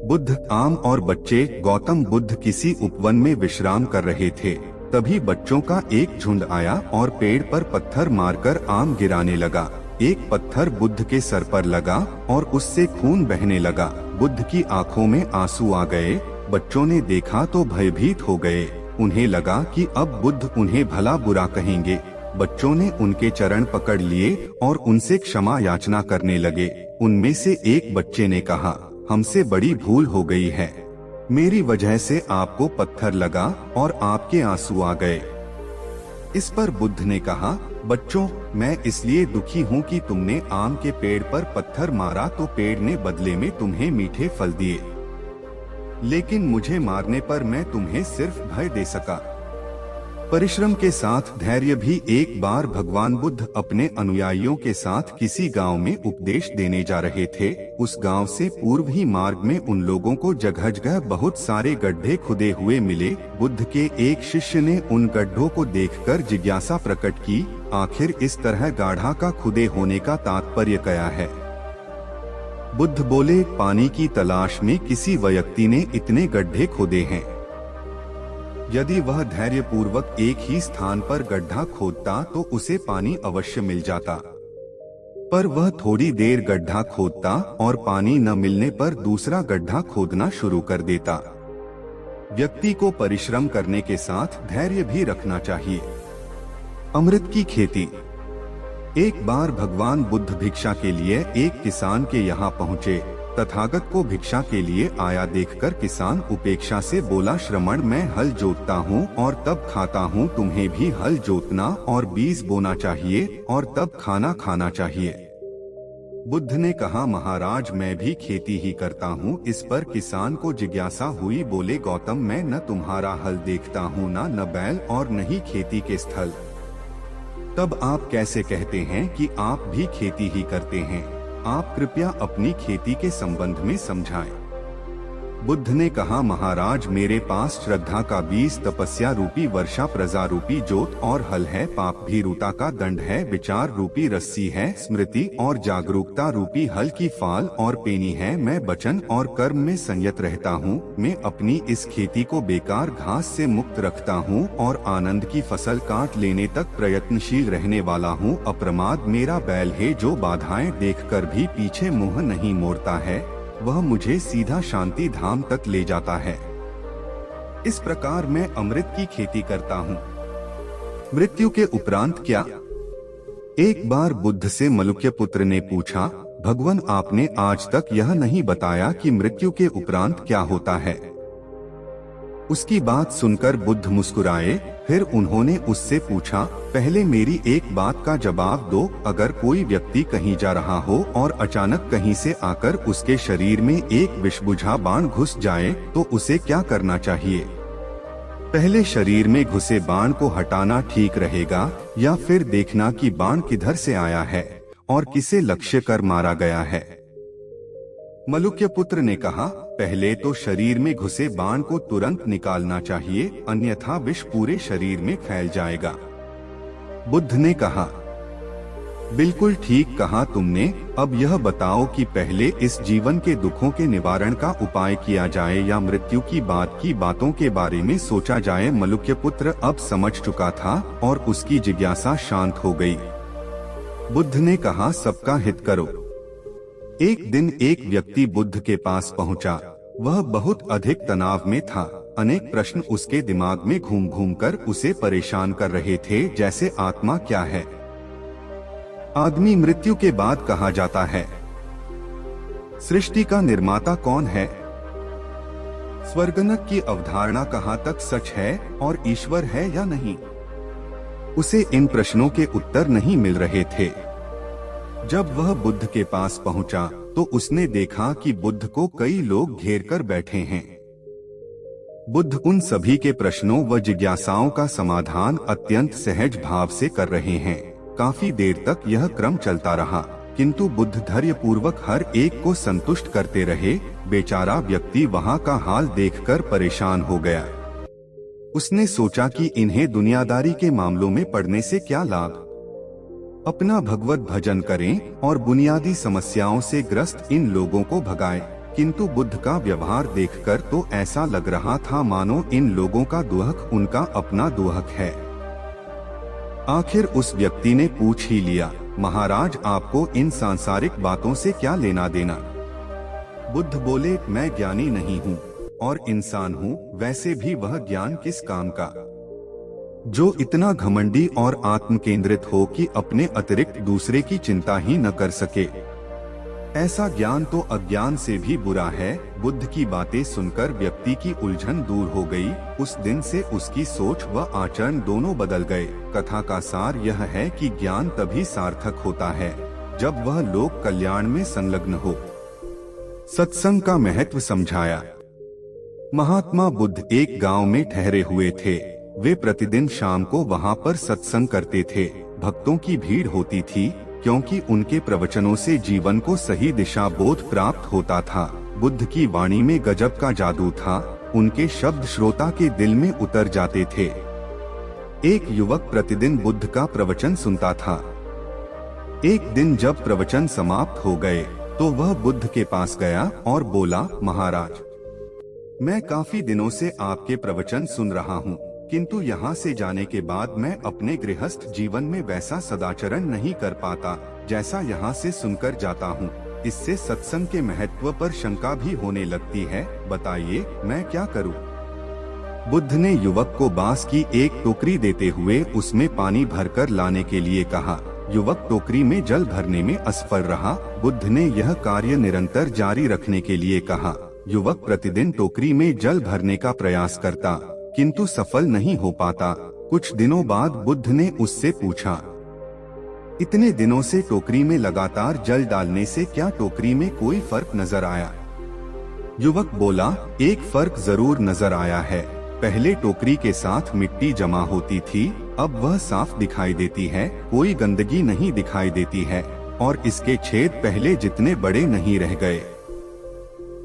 बुद्ध, आम और बच्चे। गौतम बुद्ध किसी उपवन में विश्राम कर रहे थे। तभी बच्चों का एक झुंड आया और पेड़ पर पत्थर मारकर आम गिराने लगा। एक पत्थर बुद्ध के सर पर लगा और उससे खून बहने लगा। बुद्ध की आंखों में आंसू आ गए। बच्चों ने देखा तो भयभीत हो गए। उन्हें लगा कि अब बुद्ध उन्हें भला बुरा कहेंगे। बच्चों ने उनके चरण पकड़ लिए और उनसे क्षमा याचना करने लगे। उनमें से एक बच्चे ने कहा, हमसे बड़ी भूल हो गई है। मेरी वजह से आपको पत्थर लगा और आपके आंसू आ गए। इस पर बुद्ध ने कहा, बच्चों, मैं इसलिए दुखी हूँ कि तुमने आम के पेड़ पर पत्थर मारा तो पेड़ ने बदले में तुम्हें मीठे फल दिए, लेकिन मुझे मारने पर मैं तुम्हें सिर्फ भय दे सका। परिश्रम के साथ धैर्य भी। एक बार भगवान बुद्ध अपने अनुयायियों के साथ किसी गांव में उपदेश देने जा रहे थे। उस गांव से पूर्व ही मार्ग में उन लोगों को जगह जगह बहुत सारे गड्ढे खुदे हुए मिले। बुद्ध के एक शिष्य ने उन गड्ढों को देखकर जिज्ञासा प्रकट की, आखिर इस तरह गाढ़ा का खुदे होने का तात्पर्य क्या है? बुद्ध बोले, पानी की तलाश में किसी व्यक्ति ने इतने गड्ढे खोदे हैं। यदि वह धैर्य पूर्वक एक ही स्थान पर गड्ढा खोदता तो उसे पानी अवश्य मिल जाता, पर वह थोड़ी देर गड्ढा खोदता और पानी न मिलने पर दूसरा गड्ढा खोदना शुरू कर देता। व्यक्ति को परिश्रम करने के साथ धैर्य भी रखना चाहिए। अमृत की खेती। एक बार भगवान बुद्ध भिक्षा के लिए एक किसान के यहाँ पहुँचे। तथागत को भिक्षा के लिए आया देखकर किसान उपेक्षा से बोला, श्रमण, मैं हल जोतता हूँ और तब खाता हूँ, तुम्हें भी हल जोतना और बीज बोना चाहिए और तब खाना खाना चाहिए। बुद्ध ने कहा, महाराज, मैं भी खेती ही करता हूँ। इस पर किसान को जिज्ञासा हुई। बोले, गौतम, मैं न तुम्हारा हल देखता हूँ, न बैल और न ही खेती के स्थल, तब आप कैसे कहते हैं कि आप भी खेती ही करते हैं? आप कृपया अपनी खेती के संबंध में समझाएं। बुद्ध ने कहा, महाराज, मेरे पास श्रद्धा का बीज, तपस्या रूपी वर्षा, प्रजा रूपी जोत और हल है। पाप भीरुता का दंड है, विचार रूपी रस्सी है, स्मृति और जागरूकता रूपी हल की फाल और पेनी है। मैं वचन और कर्म में संयत रहता हूँ। मैं अपनी इस खेती को बेकार घास से मुक्त रखता हूँ और आनंद की फसल काट लेने तक प्रयत्नशील रहने वाला हूँ। अप्रमाद मेरा बैल है, जो बाधाएं देखकर भी पीछे मुंह नहीं मोड़ता है। वह मुझे सीधा शांति धाम तक ले जाता है। इस प्रकार मैं अमृत की खेती करता हूँ। मृत्यु के उपरांत क्या? एक बार बुद्ध से मलुक्य पुत्र ने पूछा, भगवान, आपने आज तक यह नहीं बताया कि मृत्यु के उपरांत क्या होता है। उसकी बात सुनकर बुद्ध मुस्कुराए। फिर उन्होंने उससे पूछा, पहले मेरी एक बात का जवाब दो। अगर कोई व्यक्ति कहीं जा रहा हो और अचानक कहीं से आकर उसके शरीर में एक विषबुझा बाण घुस जाए तो उसे क्या करना चाहिए? पहले शरीर में घुसे बाण को हटाना ठीक रहेगा या फिर देखना कि बाण किधर से आया है और किसे लक्ष्य कर मारा गया है? मलुक्य पुत्र ने कहा, पहले तो शरीर में घुसे बाण को तुरंत निकालना चाहिए, अन्यथा विष पूरे शरीर में फैल जाएगा। बुद्ध ने कहा, बिल्कुल ठीक कहा तुमने। अब यह बताओ कि पहले इस जीवन के दुखों के निवारण का उपाय किया जाए या मृत्यु की बातों के बारे में सोचा जाए। मलुक्य पुत्र अब समझ चुका था और उसकी जिज्ञासा शांत हो गई। बुद्ध ने कहा, सबका हित करो। एक दिन एक व्यक्ति बुद्ध के पास पहुंचा। वह बहुत अधिक तनाव में था। अनेक प्रश्न उसके दिमाग में घूम घूम कर उसे परेशान कर रहे थे, जैसे आत्मा क्या है? आदमी मृत्यु के बाद कहाँ जाता है? सृष्टि का निर्माता कौन है? स्वर्गनरक की अवधारणा कहाँ तक सच है और ईश्वर है या नहीं? उसे इन प्रश्नों के उत्तर नहीं मिल रहे थे। जब वह बुद्ध के पास पहुंचा तो उसने देखा कि बुद्ध को कई लोग घेर कर बैठे हैं। बुद्ध उन सभी के प्रश्नों व जिज्ञासाओं का समाधान अत्यंत सहज भाव से कर रहे हैं। काफी देर तक यह क्रम चलता रहा, किंतु बुद्ध धैर्य पूर्वक हर एक को संतुष्ट करते रहे। बेचारा व्यक्ति वहां का हाल देखकर परेशान हो गया। उसने सोचा कि इन्हें दुनियादारी के मामलों में पड़ने से क्या लाभ। अपना भगवत भजन करें और बुनियादी समस्याओं से ग्रस्त इन लोगों को भगाएं। किंतु बुद्ध का व्यवहार देखकर तो ऐसा लग रहा था मानो इन लोगों का दुहक उनका अपना दुहक है। आखिर उस व्यक्ति ने पूछ ही लिया, महाराज आपको इन सांसारिक बातों से क्या लेना देना? बुद्ध बोले, मैं ज्ञानी नहीं हूँ और इंसान हूँ, वैसे भी वह ज्ञान किस काम का जो इतना घमंडी और आत्म केंद्रित हो कि अपने अतिरिक्त दूसरे की चिंता ही न कर सके। ऐसा ज्ञान तो अज्ञान से भी बुरा है। बुद्ध की बातें सुनकर व्यक्ति की उलझन दूर हो गई। उस दिन से उसकी सोच व आचरण दोनों बदल गए। कथा का सार यह है कि ज्ञान तभी सार्थक होता है जब वह लोक कल्याण में संलग्न हो। सत्संग का महत्व समझाया। महात्मा बुद्ध एक गांव में ठहरे हुए थे। वे प्रतिदिन शाम को वहां पर सत्संग करते थे। भक्तों की भीड़ होती थी क्योंकि उनके प्रवचनों से जीवन को सही दिशा बोध प्राप्त होता था। बुद्ध की वाणी में गजब का जादू था। उनके शब्द श्रोता के दिल में उतर जाते थे। एक युवक प्रतिदिन बुद्ध का प्रवचन सुनता था। एक दिन जब प्रवचन समाप्त हो गए तो वह बुद्ध के पास गया और बोला, महाराज, मैं काफी दिनों से आपके प्रवचन सुन रहा हूँ, किंतु यहाँ से जाने के बाद मैं अपने गृहस्थ जीवन में वैसा सदाचरण नहीं कर पाता जैसा यहाँ से सुनकर जाता हूँ। इससे सत्संग के महत्व पर शंका भी होने लगती है। बताइए मैं क्या करूँ? बुद्ध ने युवक को बांस की एक टोकरी देते हुए उसमें पानी भरकर लाने के लिए कहा। युवक टोकरी में जल भरने में असफल रहा। बुद्ध ने यह कार्य निरंतर जारी रखने के लिए कहा। युवक प्रतिदिन टोकरी में जल भरने का प्रयास करता किंतु सफल नहीं हो पाता। कुछ दिनों बाद बुद्ध ने उससे पूछा, इतने दिनों से टोकरी में लगातार जल डालने से क्या टोकरी में कोई फर्क नजर आया? युवक बोला, एक फर्क जरूर नजर आया है। पहले टोकरी के साथ मिट्टी जमा होती थी, अब वह साफ दिखाई देती है, कोई गंदगी नहीं दिखाई देती है और इसके छेद पहले जितने बड़े नहीं रह गए,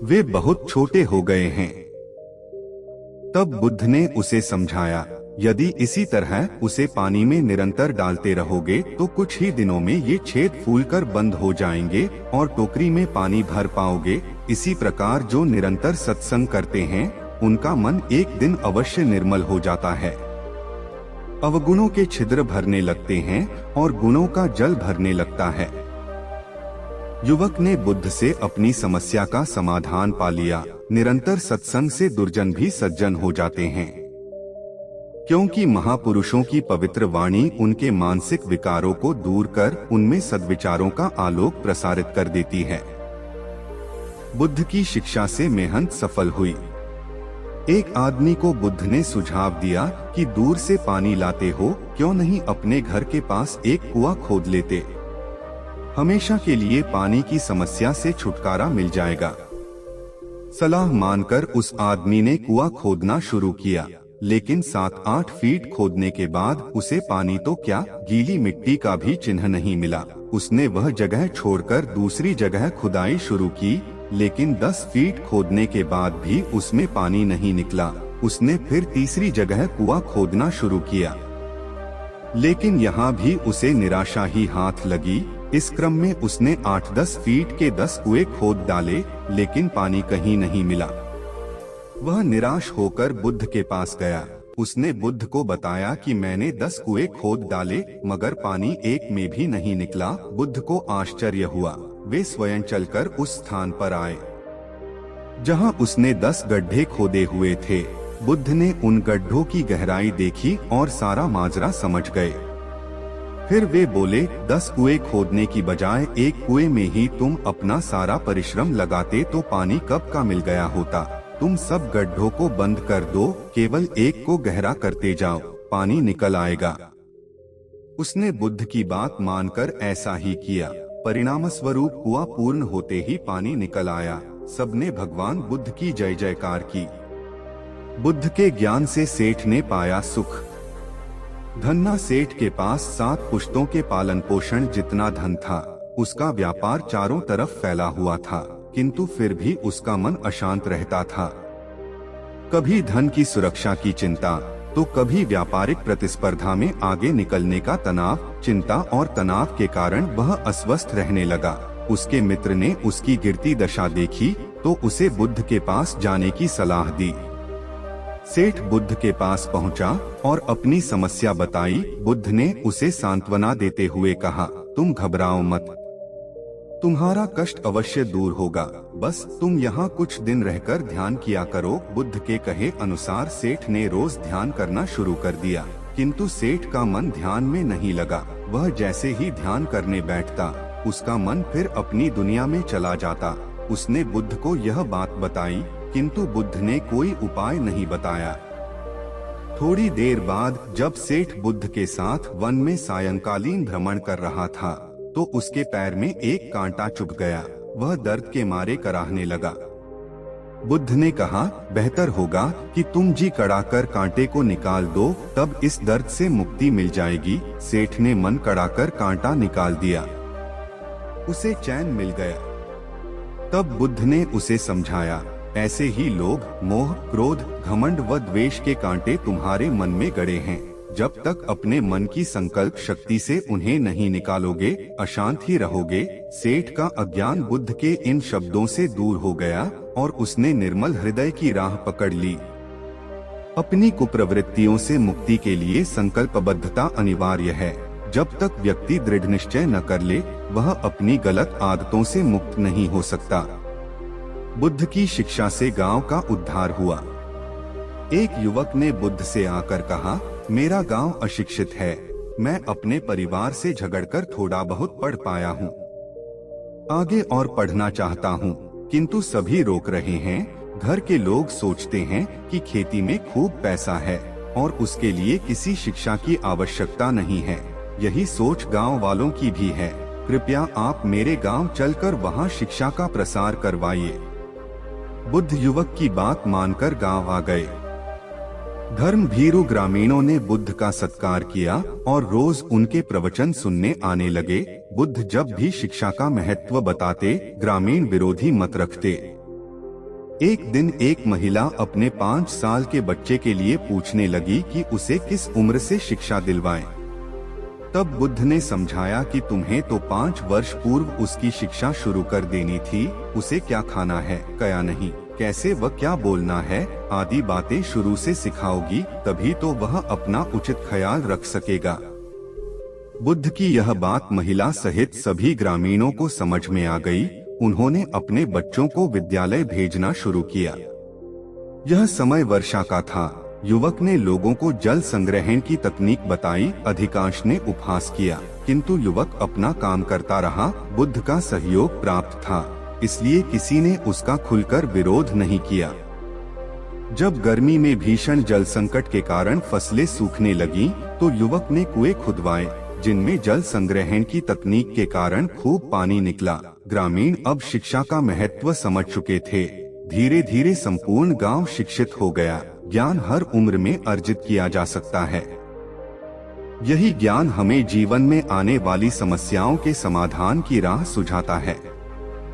वे बहुत छोटे हो गए हैं। तब बुद्ध ने उसे समझाया, यदि इसी तरह उसे पानी में निरंतर डालते रहोगे तो कुछ ही दिनों में ये छेद फूलकर बंद हो जाएंगे और टोकरी में पानी भर पाओगे। इसी प्रकार जो निरंतर सत्संग करते हैं उनका मन एक दिन अवश्य निर्मल हो जाता है। अवगुणों के छिद्र भरने लगते हैं और गुणों का जल भरने लगता है। युवक ने बुद्ध से अपनी समस्या का समाधान पा लिया। निरंतर सत्संग से दुर्जन भी सज्जन हो जाते हैं, क्योंकि महापुरुषों की पवित्र वाणी उनके मानसिक विकारों को दूर कर उनमें सद्विचारों का आलोक प्रसारित कर देती है। बुद्ध की शिक्षा से मेहनत सफल हुई। एक आदमी को बुद्ध ने सुझाव दिया कि दूर से पानी लाते हो, क्यों नहीं अपने घर के पास एक कुआं खोद लेते? हमेशा के लिए पानी की समस्या से छुटकारा मिल जाएगा। सलाह मानकर उस आदमी ने कुआं खोदना शुरू किया, लेकिन 7-8 फीट खोदने के बाद उसे पानी तो क्या, गीली मिट्टी का भी चिन्ह नहीं मिला। उसने वह जगह छोड़कर दूसरी जगह खुदाई शुरू की, लेकिन 10 फीट खोदने के बाद भी उसमें पानी नहीं निकला। उसने फिर तीसरी जगह कुआं खोदना शुरू किया, लेकिन यहाँ भी उसे निराशा ही हाथ लगी। इस क्रम में उसने 8-10 फीट के 10 कुएं खोद डाले, लेकिन पानी कहीं नहीं मिला। वह निराश होकर बुद्ध के पास गया। उसने बुद्ध को बताया कि मैंने 10 कुएं खोद डाले मगर पानी एक में भी नहीं निकला। बुद्ध को आश्चर्य हुआ। वे स्वयं चलकर उस स्थान पर आए जहां उसने 10 गड्ढे खोदे हुए थे। बुद्ध ने उन गड्ढों की गहराई देखी और सारा माजरा समझ गए। फिर वे बोले, 10 कुएं खोदने की बजाय एक कुएं में ही तुम अपना सारा परिश्रम लगाते तो पानी कब का मिल गया होता। तुम सब गड्ढों को बंद कर दो, केवल एक को गहरा करते जाओ, पानी निकल आएगा। उसने बुद्ध की बात मानकर ऐसा ही किया। परिणाम स्वरूप कुआं पूर्ण होते ही पानी निकल आया। सबने भगवान बुद्ध की जय जयकार की। बुद्ध के ज्ञान से सेठ ने पाया सुख। धन्ना सेठ के पास 7 पुश्तों के पालन पोषण जितना धन था। उसका व्यापार चारों तरफ फैला हुआ था, किंतु फिर भी उसका मन अशांत रहता था। कभी धन की सुरक्षा की चिंता तो कभी व्यापारिक प्रतिस्पर्धा में आगे निकलने का तनाव। चिंता और तनाव के कारण वह अस्वस्थ रहने लगा। उसके मित्र ने उसकी गिरती दशा देखी तो उसे बुद्ध के पास जाने की सलाह दी। सेठ बुद्ध के पास पहुंचा और अपनी समस्या बताई। बुद्ध ने उसे सांत्वना देते हुए कहा, तुम घबराओ मत, तुम्हारा कष्ट अवश्य दूर होगा, बस तुम यहाँ कुछ दिन रहकर ध्यान किया करो। बुद्ध के कहे अनुसार सेठ ने रोज ध्यान करना शुरू कर दिया, किंतु सेठ का मन ध्यान में नहीं लगा। वह जैसे ही ध्यान करने बैठता, उसका मन फिर अपनी दुनिया में चला जाता। उसने बुद्ध को यह बात बताई, किंतु बुद्ध ने कोई उपाय नहीं बताया। थोड़ी देर बाद जब सेठ बुद्ध के साथ वन में सायंकालीन भ्रमण कर रहा था तो उसके पैर में एक कांटा चुभ गया। वह दर्द के मारे कराहने लगा। बुद्ध ने कहा, बेहतर होगा कि तुम जी कड़ाकर कांटे को निकाल दो, तब इस दर्द से मुक्ति मिल जाएगी। सेठ ने मन कड़ाकर कांटा निकाल दिया, उसे चैन मिल गया। तब बुद्ध ने उसे समझाया, ऐसे ही लोभ, मोह, क्रोध, घमंड व द्वेष के कांटे तुम्हारे मन में गड़े हैं। जब तक अपने मन की संकल्प शक्ति से उन्हें नहीं निकालोगे, अशांत ही रहोगे। सेठ का अज्ञान बुद्ध के इन शब्दों से दूर हो गया और उसने निर्मल हृदय की राह पकड़ ली। अपनी कुप्रवृत्तियों से मुक्ति के लिए संकल्पबद्धता अनिवार्य है। जब तक व्यक्ति दृढ़ निश्चय न कर ले, वह अपनी गलत आदतों से मुक्त नहीं हो सकता। बुद्ध की शिक्षा से गांव का उद्धार हुआ। एक युवक ने बुद्ध से आकर कहा, मेरा गांव अशिक्षित है, मैं अपने परिवार से झगड़कर थोड़ा बहुत पढ़ पाया हूँ, आगे और पढ़ना चाहता हूँ, किंतु सभी रोक रहे हैं। घर के लोग सोचते हैं कि खेती में खूब पैसा है और उसके लिए किसी शिक्षा की आवश्यकता नहीं है। यही सोच गांव वालों की भी है। कृपया आप मेरे गांव चलकर वहां शिक्षा का प्रसार करवाइए। बुद्ध युवक की बात मानकर गांव आ गए। धर्म भीरू ग्रामीणों ने बुद्ध का सत्कार किया और रोज उनके प्रवचन सुनने आने लगे। बुद्ध जब भी शिक्षा का महत्व बताते, ग्रामीण विरोधी मत रखते। एक दिन एक महिला अपने 5 साल के बच्चे के लिए पूछने लगी कि उसे किस उम्र से शिक्षा दिलवाएं। तब बुद्ध ने समझाया कि तुम्हें तो 5 वर्ष पूर्व उसकी शिक्षा शुरू कर देनी थी। उसे क्या खाना है, क्या नहीं, कैसे व क्या बोलना है आदि बातें शुरू से सिखाओगी, तभी तो वह अपना उचित ख्याल रख सकेगा। बुद्ध की यह बात महिला सहित सभी ग्रामीणों को समझ में आ गई। उन्होंने अपने बच्चों को विद्यालय भेजना शुरू किया। यह समय वर्षा का था। युवक ने लोगों को जल संग्रहण की तकनीक बताई। अधिकांश ने उपहास किया, किंतु युवक अपना काम करता रहा। बुद्ध का सहयोग प्राप्त था, इसलिए किसी ने उसका खुलकर विरोध नहीं किया। जब गर्मी में भीषण जल संकट के कारण फसलें सूखने लगीं, तो युवक ने कुएं खुदवाए, जिनमें जल संग्रहण की तकनीक के कारण खूब पानी निकला। ग्रामीण अब शिक्षा का महत्व समझ चुके थे। धीरे धीरे संपूर्ण गांव शिक्षित हो गया। ज्ञान हर उम्र में अर्जित किया जा सकता है। यही ज्ञान हमें जीवन में आने वाली समस्याओं के समाधान की राह सुझाता है।